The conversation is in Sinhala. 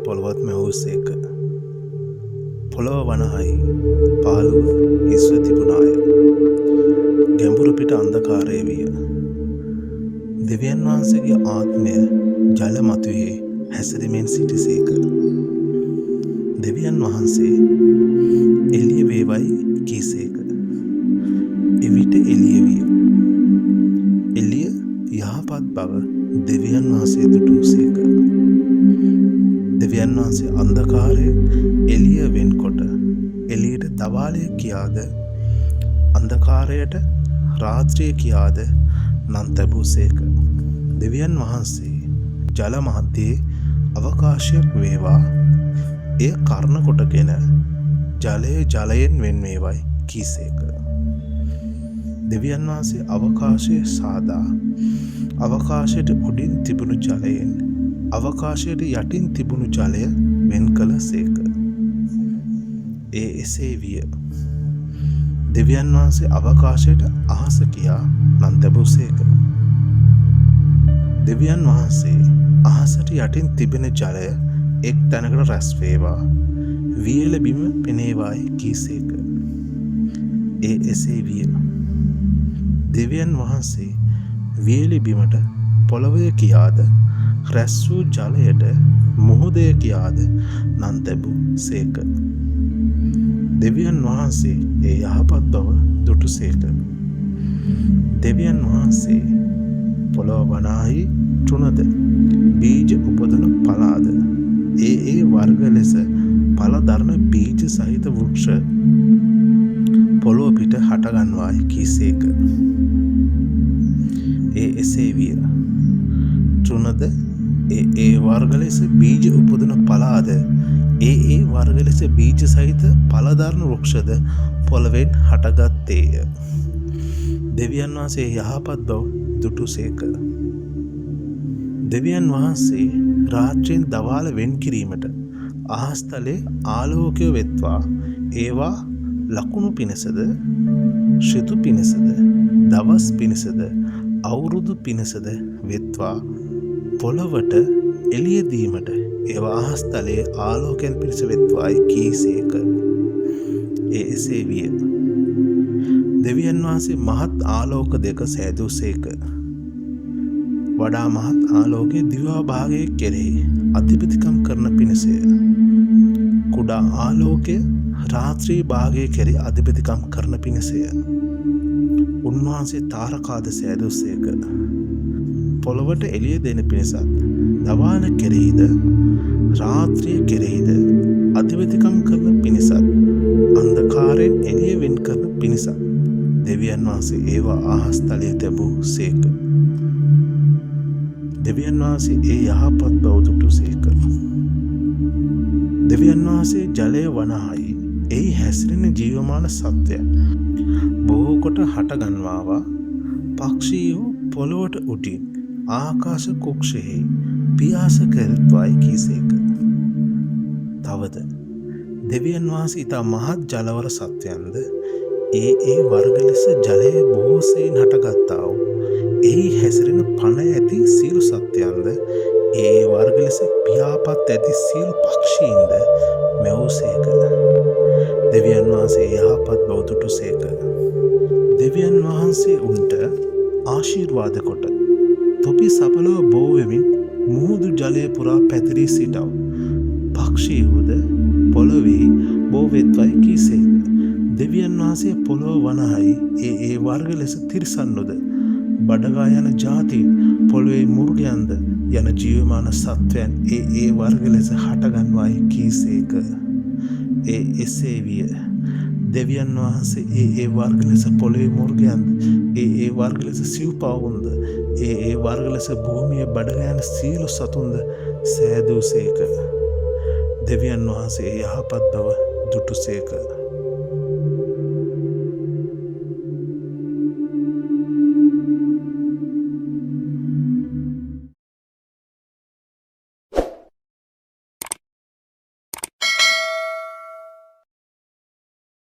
පොළොවත් මැවූසේක. පොළොව වනහයි පාළුව හිස්ව තිබුණාය. ගැඹුරු පිට අන්ධකාරය විය. දෙවියන් වහන්සේගේ ආත්මය ජල මතුවේ හැසිරෙමින් සිටිසේක. දෙවියන් වහන්සේ එළිය වේවයි කීසේක. එවිට එළිය විය. එළිය යහපත් බව දෙවියන් වහන්සේ දුටුසේක. දෙවියන් වහන්සේ අන්ධකාරයෙන් එළිය වෙන්කොට එළියට දවාලය කියාද අන්ධකාරයට රාත්‍රිය කියාද නම් තැබූසේක. දෙවියන් වහන්සේ ජල මධ්‍යයේ අවකාශයක් වේවා එය කර්ණ කොටගෙන ජලය ජලයෙන් වෙන් වේවයි කීසේක. දෙවියන් වහන්සේ අවකාශය සාදා අවකාශයට උඩින් තිබුණු ජලයෙන් අවකාශයට යටින් තිබුණු ජලය වෙන් කළ සේක. ඒ එසේ විය. දෙවියන් වහන්සේ අවකාශයට අහස කියා නම් තැබූසේක. දෙවියන් වහන්සේ අහසට යටින් තිබෙන ජලය එක් තැනකට රැස් වේවා වියල බිම පෙනේවායි කීසේක. ඒ එසේ විය. දෙවියන් වහන්සේ වියලි බිමට පොළොවය කියාද රැස් වූ ජලයට මුහුදය කියාද නම් තැබූ සේක. දෙවියන් වහන්සේ ඒ යහපත් බව දුටු සේක. දෙවියන් වහන්සේ පොළොව වනාහි තුනද බීජ උපදන පලාද ඒ වර්ග ලෙස පල දරන බීජ සහිත වෘක්ෂ පොළොව පිට හටගන්වායි කීසේක. ඒ එසේ විය. තුනද ඒ වර්ග ලෙස බීජ උපදන පලාද ඒ වර්ග ලෙස බීජ සහිත පලදරන වෘක්ෂද පොළොවෙන් හටගත්තේය. දෙවියන් වහන්සේ යහපත් බව දුටුසේක. දෙවියන් වහන්සේ රාත්‍රියෙන් දවාල වෙන් කිරීමට අහස්තලේ ආලෝකය වෙත්වා ඒවා ලකුණු පිණිසද ඍතු පිණිසද දවස් පිණිසද අවුරුදු පිණිසද වෙත්වා පොළොවට එළිය දීමට ඒවා අහස්තලයේ ආලෝකයෙන් පිණිස වෙත්වායි කීසේක. ඒ එසේ විය. දෙවියන් වහන්සේ මහත් ආලෝක දෙක සෑදූසේක. වඩා මහත් ආලෝකයේ දිවා භාගයේ කෙරෙහි අධිපතිකම් කරන පිණිසය. කුඩා ආලෝකය රාත්‍රී භාගයේ කෙරෙහි අධිපතිකම් කරන පිණිසය. උන්වහන්සේ තාරකාද සෑදූසේක. පොළොවට එළිය දෙන පිණිසත් දවාල කෙරෙහිද රාත්‍රිය කෙරෙහිද අධිපතිකම් කරන පිණිසත් අන්ධකාරයෙන් එළිය වෙන් කරන පිණිසත් දෙවියන් වහන්සේ ඒවා ආහස්තලයේ තැබූ සේක. දෙවියන් වහන්සේ ඒ යහපත් බව දුටුසේක. දෙවියන් වහන්සේ ජලය වනහයි එහි හැසිරෙන ජීවමාන සත්වයන් බොහෝ කොට හටගන්වාවා පක්ෂීහු පොළොවට උඩින් ආකාශ කුක්ෂයෙහි පියාස කරත්වායි කීසේක. තවද දෙවියන් වහන්සේ ඉතා මහත් ජලවර සත්වයන්ද ඒ වර්ග ලෙස ජලය බොහෝසෙයින් හටගත්තා වූ එහි හැසිරෙන පණ ඇති සියලු සත්වයන්ද ඒ වර්ග ලෙස පියාපත් ඇති සියලු පක්ෂීන්ද මැවූසේක. දෙවියන් වහන්සේ යහපත් බව දුටුසේක. දෙවියන් වහන්සේ උන්ට ආශිර්වාද කොට තොපි සපලව බෝ වෙමින් මුහුදු ජලය පුරා පැතිරී සිටව පක්ෂීහුද පොළොවෙහි බෝ වෙත්වයි කීසේක. දෙවියන් වහන්සේ පොළොව වනහයි ඒ වර්ග ලෙස තිරිසන්නුද බඩගා යන ජාතීන් පොළොවේ මුර්ගයන්ද යන ජීවමාන සත්වයන් ඒ වර්ග ලෙස හටගන්වායි කීසේක. ඒ එසේ විය. දෙවියන් වහන්සේ ඒ වර්ග ලෙස පොළොවේ මුර්ගයන්ද ඒ වර්ග ලෙස සිව්පාවුන්ද ඒ වර්ග ලෙස භූමියේ බඩගා යන සියලු සතුන්ද සෑදූසේක. දෙවියන් වහන්සේ යහපත් බව දුටුසේක.